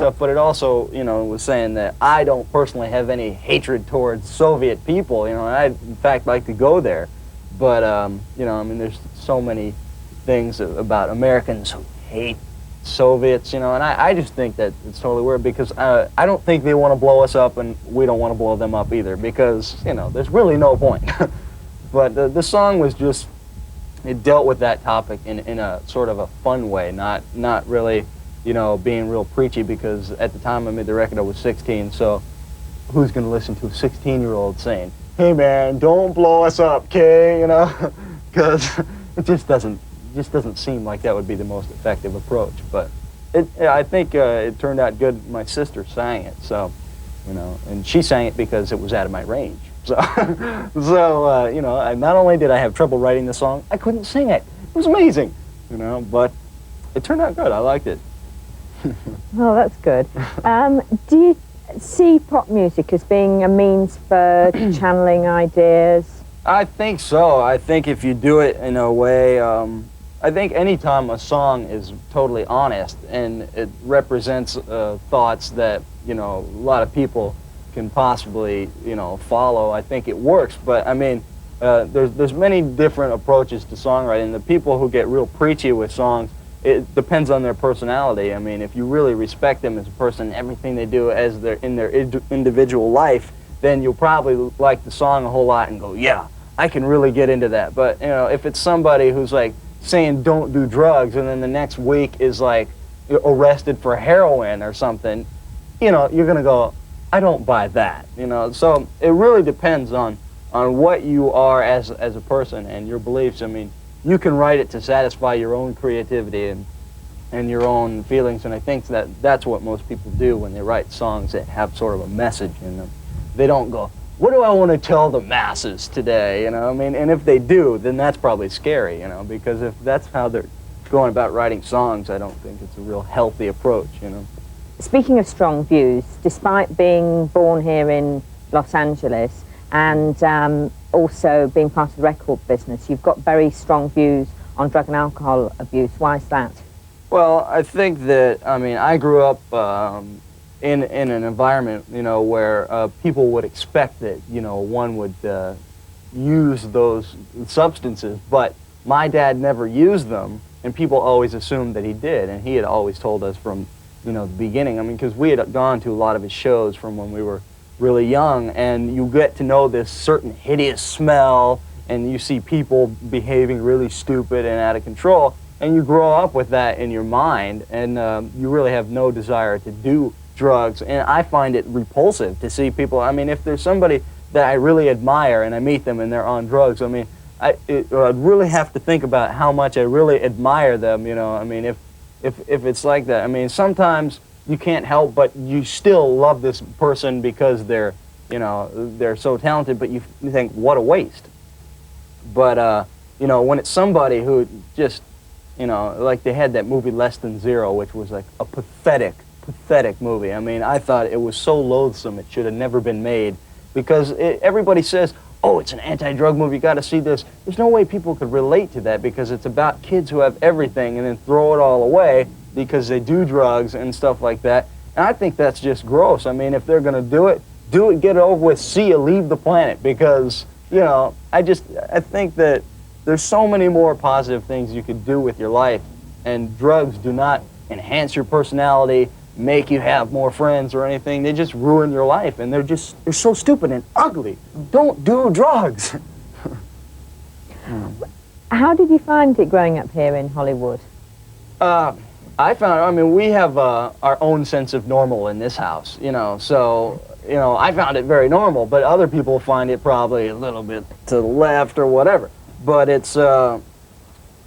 stuff, but it also, you know, was saying that I don't personally have any hatred towards Soviet people, you know, and I'd in fact like to go there. But, you know, I mean, there's so many things about Americans who hate Soviets, you know, and I just think that it's totally weird because I don't think they want to blow us up and we don't want to blow them up either because, you know, there's really no point. But the song was just, it dealt with that topic in a sort of a fun way, not really, you know, being real preachy because at the time I made the record I was 16, so who's going to listen to a 16-year-old saying, hey man, don't blow us up, okay, you know, because it just doesn't seem like that would be the most effective approach. But I think it turned out good. My sister sang it, so, you know, and she sang it because it was out of my range. So, you know, not only did I have trouble writing the song, I couldn't sing it. It was amazing, you know, but it turned out good. I liked it. Oh, that's good. Do you see pop music as being a means for channeling ideas? I think so. I think if you do it in a way, I think anytime a song is totally honest and it represents thoughts that, you know, a lot of people can possibly, you know, follow, I think it works. But I mean, there's many different approaches to songwriting. The people who get real preachy with songs, it depends on their personality. I mean, if you really respect them as a person, everything they do as in their individual life, then you'll probably like the song a whole lot and go, yeah, I can really get into that. But, you know, if it's somebody who's like saying don't do drugs and then the next week is like arrested for heroin or something, you know, you're going to go, I don't buy that, you know. So it really depends on what you are as a person and your beliefs. I mean, you can write it to satisfy your own creativity and your own feelings, and I think that's what most people do when they write songs that have sort of a message in them. They don't go, what do I want to tell the masses today, you know? I mean, and if they do, then that's probably scary, you know, because if that's how they're going about writing songs, I don't think it's a real healthy approach, you know. Speaking of strong views, despite being born here in Los Angeles and also being part of the record business, you've got very strong views on drug and alcohol abuse. Why is that? Well, I think that, I mean, I grew up in an environment, you know, where people would expect that, you know, one would use those substances, but my dad never used them, and people always assumed that he did, and he had always told us from, you know, the beginning. I mean, because we had gone to a lot of his shows from when we were really young, and you get to know this certain hideous smell, and you see people behaving really stupid and out of control, and you grow up with that in your mind, and you really have no desire to do drugs. And I find it repulsive to see people. I mean, if there's somebody that I really admire and I meet them and they're on drugs, I mean, I'd really have to think about how much I really admire them, you know. I mean, if it's like that, I mean, sometimes you can't help but you still love this person because they're, you know, they're so talented, but you think, what a waste. But, you know, when it's somebody who just, you know, like they had that movie Less Than Zero, which was like a pathetic movie. I mean, I thought it was so loathsome it should have never been made because everybody says, oh, it's an anti-drug movie, you got to see this. There's no way people could relate to that because it's about kids who have everything and then throw it all away because they do drugs and stuff like that. And I think that's just gross. I mean, if they're going to do it, get it over with, see you, leave the planet, because, you know, I think that there's so many more positive things you could do with your life, and drugs do not enhance your personality, make you have more friends or anything. They just ruin your life, and they're so stupid and ugly. Don't do drugs. How did you find it growing up here in Hollywood? I mean, we have our own sense of normal in this house, you know, so, you know, I found it very normal, but other people find it probably a little bit to the left or whatever. But it's, you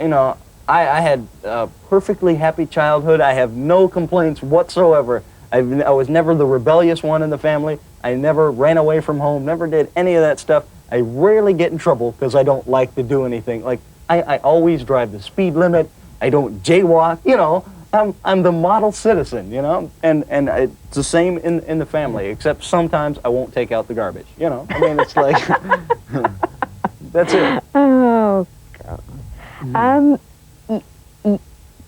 know, I had a perfectly happy childhood. I have no complaints whatsoever. I was never the rebellious one in the family. I never ran away from home, never did any of that stuff. I rarely get in trouble because I don't like to do anything. Like, I always drive the speed limit. I don't jaywalk, you know. I'm the model citizen, you know, and it's the same in the family, except sometimes I won't take out the garbage, you know. I mean, it's like, that's it. Oh, God.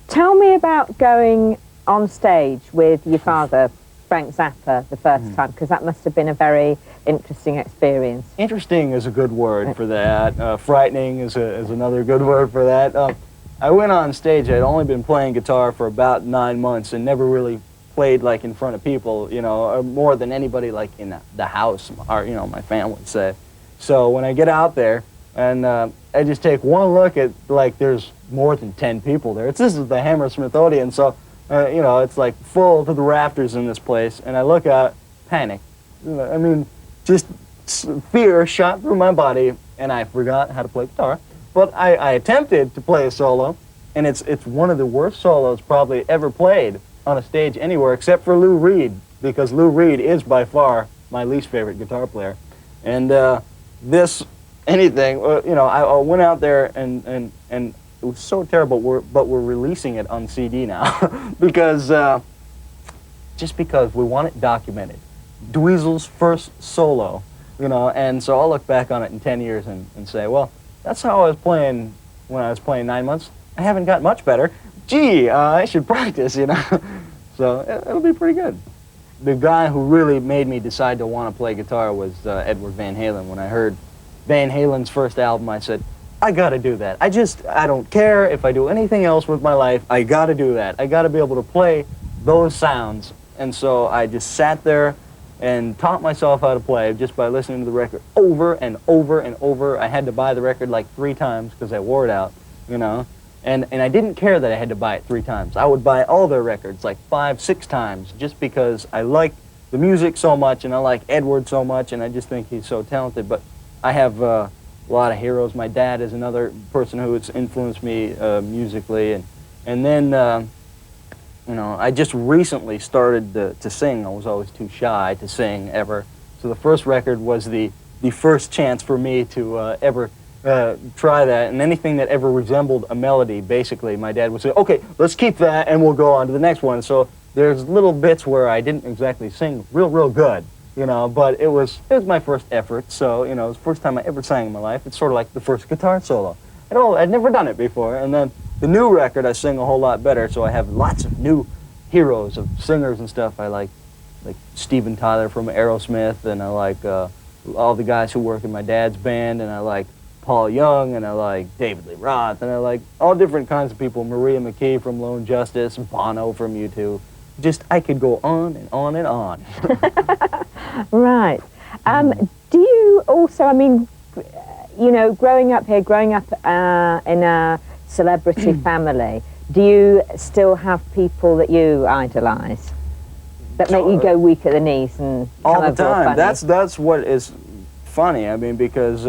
Tell me about going on stage with your father, Frank Zappa, the first time? Because that must have been a very interesting experience. Interesting is a good word for that. Frightening is another good word for that. I went on stage. I'd only been playing guitar for about 9 months and never really played like in front of people, you know, or more than anybody like in the house, or, you know, my family would say. So when I get out there and I just take one look at, like, there's more than 10 people there. This is the Hammersmith Odeon, so, you know, it's like full to the rafters in this place, and I look out, panic. I mean, just fear shot through my body, and I forgot how to play guitar. But I attempted to play a solo, and it's one of the worst solos probably ever played on a stage anywhere, except for Lou Reed, because Lou Reed is by far my least favorite guitar player. And anything, you know, I went out there and it was so terrible, but we're releasing it on CD now, because, just because we want it documented. Dweezil's first solo, you know, and so I'll look back on it in 10 years and say, well, that's how I was playing when I was playing 9 months. I haven't got much better. Gee, I should practice, you know. So it'll be pretty good. The guy who really made me decide to want to play guitar was Edward Van Halen. When I heard Van Halen's first album, I said, I gotta do that. I don't care if I do anything else with my life, I gotta do that. I gotta be able to play those sounds. And so I just sat there and taught myself how to play just by listening to the record over and over and over. I had to buy the record like 3 times because I wore it out, you know. And I didn't care that I had to buy it 3 times. I would buy all their records like 5, 6 times just because I like the music so much and I like Edward so much and I just think he's so talented. But I have a lot of heroes. My dad is another person who has influenced me musically. And then, you know, I just recently started to sing. I was always too shy to sing ever. So the first record was the first chance for me to ever try that, and anything that ever resembled a melody, basically, my dad would say, okay, let's keep that and we'll go on to the next one. So there's little bits where I didn't exactly sing real good, you know, but it was my first effort, so, you know, it was the first time I ever sang in my life. It's sort of like the first guitar solo. I'd never done it before, and then the new record I sing a whole lot better, so I have lots of new heroes of singers and stuff. I like Steven Tyler from Aerosmith, and I like all the guys who work in my dad's band, and I like Paul Young, and I like David Lee Roth, and I like all different kinds of people, Maria McKee from Lone Justice, Bono from U2. Just, I could go on and on and on. Right. Do you also, I mean, you know, growing up in a celebrity family, do you still have people that you idolise? That make you go weak at the knees and all the time. That's what is funny. I mean, because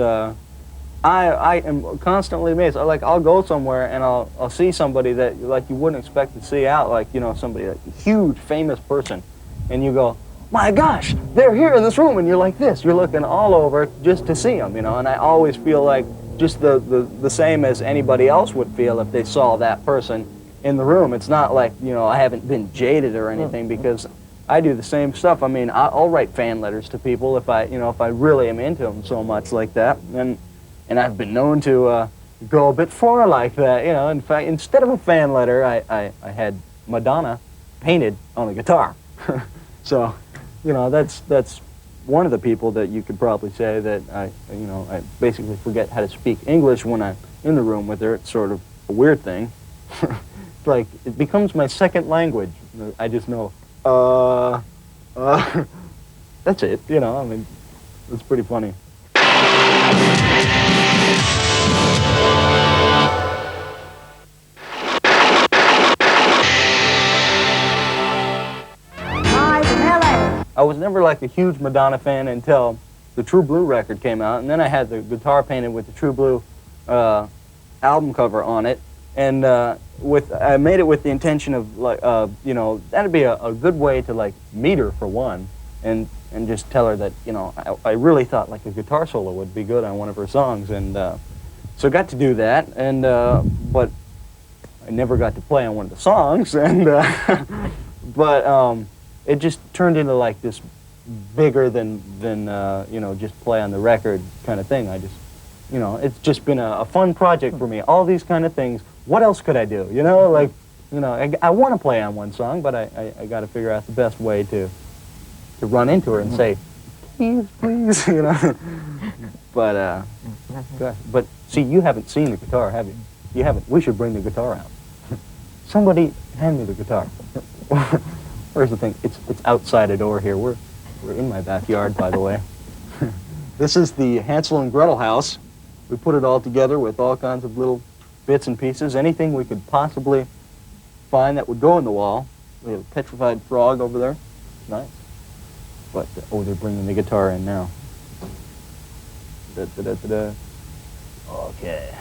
I am constantly amazed. I'll go somewhere and I'll see somebody that like you wouldn't expect to see out, like, you know, somebody, like a huge famous person, and you go, my gosh, they're here in this room, and you're like this. You're looking all over just to see them, you know. And I always feel like just the same as anybody else would feel if they saw that person in the room. It's not like, you know, I haven't been jaded or anything, because I do the same stuff. I mean, I'll write fan letters to people if I really am into them so much like that. And I've been known to go a bit far like that, you know. In fact, instead of a fan letter, I had Madonna painted on a guitar. So, you know, that's one of the people that you could probably say that I basically forget how to speak English when I'm in the room with her. It's sort of a weird thing. It's like, it becomes my second language. I just know, that's it, you know. I mean, it's pretty funny. I was never like a huge Madonna fan until the True Blue record came out, and then I had the guitar painted with the True Blue album cover on it, and I made it with the intention of, like, you know, that'd be a good way to, like, meet her for one, and just tell her that, you know, I really thought like a guitar solo would be good on one of her songs, and so I got to do that, and but I never got to play on one of the songs, and but it just turned into like this bigger than you know, just play on the record kind of thing. I just, you know, it's just been a fun project for me. All these kind of things. What else could I do? You know, like You know, I want to play on one song, but I got to figure out the best way to run into her and say, please, please, you know. But see, you haven't seen the guitar, have you? You haven't. We should bring the guitar out. Somebody hand me the guitar. Where's the thing? It's outside a door here. We're in my backyard, by the way. This is the Hansel and Gretel house. We put it all together with all kinds of little bits and pieces, anything we could possibly find that would go in the wall. We have a petrified frog over there. Nice. But, oh, they're bringing the guitar in now. Okay.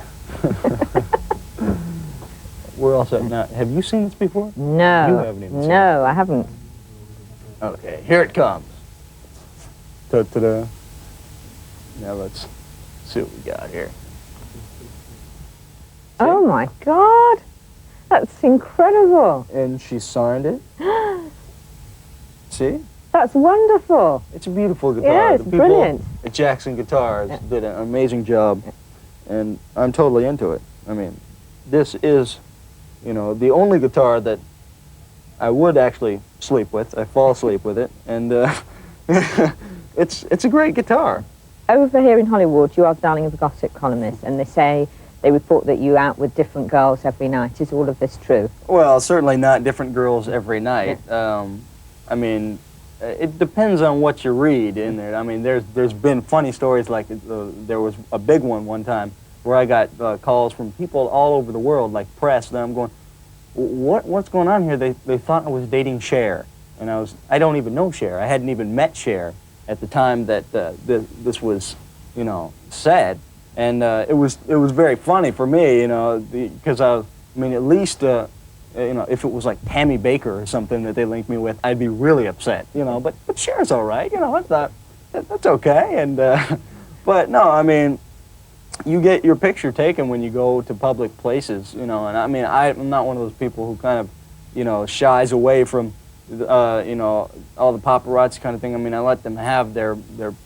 We're all set now. Have you seen this before? No. You haven't even seen it. No, I haven't. Okay, here it comes. Ta-da. Now let's see what we got here. Oh my God, that's incredible. And she signed it. See? That's wonderful. It's a beautiful guitar. Yeah, it's the people brilliant. at Jackson Guitars did an amazing job, and I'm totally into it. I mean, this is, you know, the only guitar that I would actually sleep with. I fall asleep with it, and it's a great guitar. Over here in Hollywood, you are the darling of the gossip columnists, and they report that you're out with different girls every night. Is all of this true? Well, certainly not different girls every night. I mean, it depends on what you read in there. I mean, there's been funny stories like there was a big one time where I got calls from people all over the world, like press, and I'm going, what's going on here? They thought I was dating Cher, and I don't even know Cher. I hadn't even met Cher at the time that this was, you know, said, and it was very funny for me, you know, because I mean, at least you know, if it was like Tammy Baker or something that they linked me with, I'd be really upset, you know. But Cher's all right, you know. I thought that's okay, and but no, I mean, you get your picture taken when you go to public places, you know. And I mean, I'm not one of those people who kind of, you know, shies away from you know, all the paparazzi kind of thing. I mean, I let them have their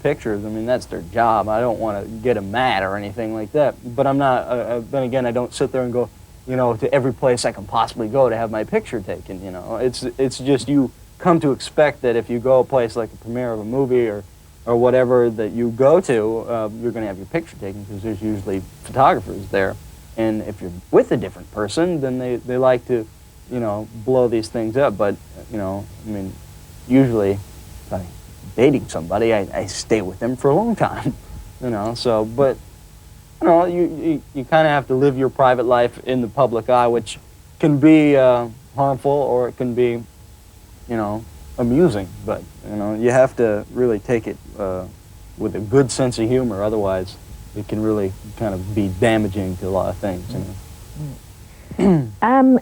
pictures. I mean, that's their job. I don't want to get them mad or anything like that. But I'm not, then again, I don't sit there and go, you know, to every place I can possibly go to have my picture taken, you know. It's just you come to expect that if you go a place like a premiere of a movie or whatever that you go to, you're going to have your picture taken because there's usually photographers there. And if you're with a different person, then they like to, you know, blow these things up. But, you know, I mean, usually if I'm dating somebody, I stay with them for a long time, you know. So, but, you know, you kind of have to live your private life in the public eye, which can be harmful or it can be, you know, amusing. But, you know, you have to really take it with a good sense of humor. Otherwise, it can really kind of be damaging to a lot of things, you know.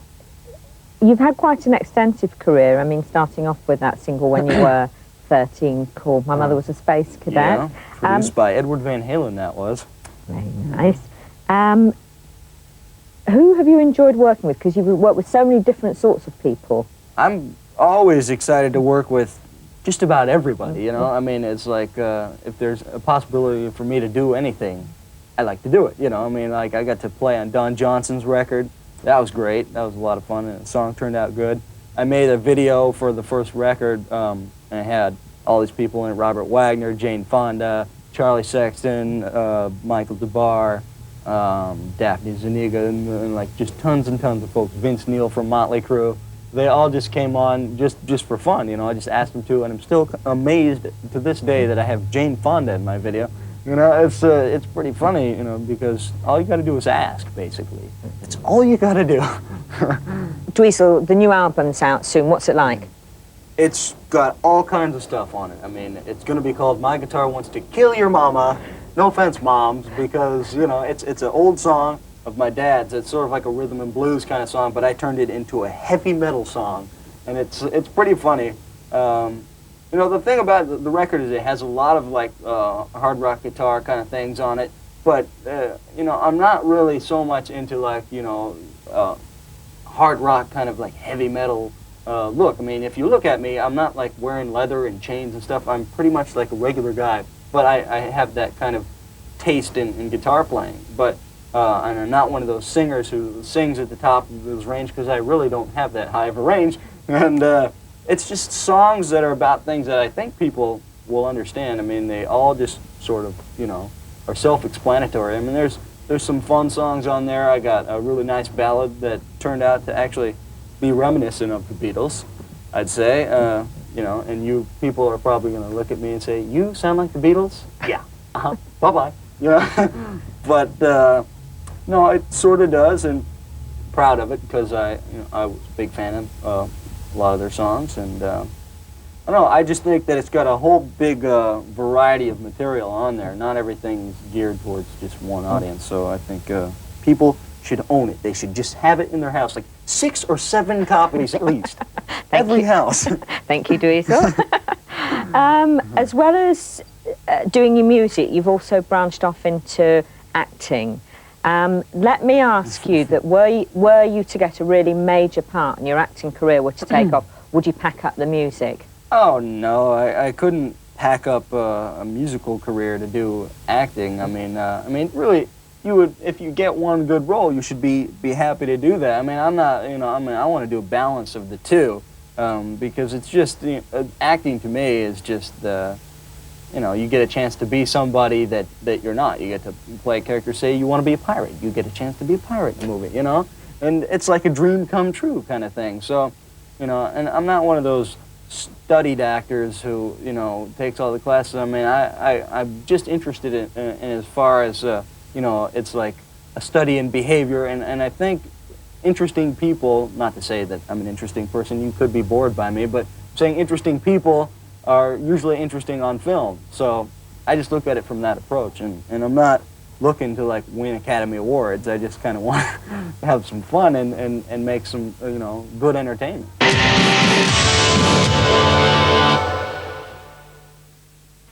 You've had quite an extensive career. I mean, starting off with that single when you were 13 called My Mother Was a Space Cadet. Yeah, produced by Edward Van Halen, that was. Very nice. Who have you enjoyed working with? Because you've worked with so many different sorts of people. I'm always excited to work with just about everybody, you know. I mean, it's like if there's a possibility for me to do anything, I like to do it, you know. I mean, like I got to play on Don Johnson's record. That was great. That was a lot of fun, and the song turned out good. I made a video for the first record, and I had all these people in it: Robert Wagner, Jane Fonda, Charlie Sexton, Michael DeBar, Daphne Zuniga, and like just tons and tons of folks. Vince Neil from Motley Crue. They all just came on just for fun, you know. I just asked them to, and I'm still amazed to this day that I have Jane Fonda in my video. You know, it's pretty funny, you know, because all you got to do is ask, basically. It's all you got to do. Dweezil, the new album's out soon. What's it like? It's got all kinds of stuff on it. I mean, it's going to be called My Guitar Wants to Kill Your Mama. No offense, moms, because, you know, it's an old song of my dad's. It's sort of like a rhythm and blues kind of song, but I turned it into a heavy metal song, and it's pretty funny. You know, the thing about the record is it has a lot of, like, hard rock guitar kind of things on it, but, you know, I'm not really so much into, like, you know, hard rock kind of, like, heavy metal look. I mean, if you look at me, I'm not, like, wearing leather and chains and stuff. I'm pretty much like a regular guy, but I have that kind of taste in guitar playing. But and I'm not one of those singers who sings at the top of his range, because I really don't have that high of a range. And it's just songs that are about things that I think people will understand. I mean, they all just sort of, you know, are self-explanatory. I mean, there's some fun songs on there. I got a really nice ballad that turned out to actually be reminiscent of the Beatles, I'd say. You know, and you people are probably going to look at me and say, "You sound like the Beatles?" Yeah. Bye-bye. You know? But no, it sort of does, and proud of it, because I was a big fan of a lot of their songs, and I don't know, I just think that it's got a whole big variety of material on there. Not everything's geared towards just one audience, so I think people should own it. They should just have it in their house, like 6 or 7 copies at least. Every house. Thank you, Dweezil. As well as doing your music, you've also branched off into acting. Let me ask you that were you to get a really major part and your acting career were to take off, would you pack up the music? Oh no, I couldn't pack up a musical career to do acting. I mean, really, you would, if you get one good role, you should be happy to do that. I mean, I'm not, you know, I mean, I want to do a balance of the two, because it's just, you know, acting to me is just, you know, you get a chance to be somebody that you're not. You get to play a character. Say you want to be a pirate, you get a chance to be a pirate in a movie, you know, and it's like a dream come true kind of thing. So, you know, and I'm not one of those studied actors who, you know, takes all the classes. I mean, I'm just interested in as far as, you know, it's like a study in behavior, and I think interesting people, not to say that I'm an interesting person, you could be bored by me, but saying interesting people are usually interesting on film. So I just look at it from that approach, and I'm not looking to like win Academy Awards. I just kind of want to have some fun and make some, you know, good entertainment.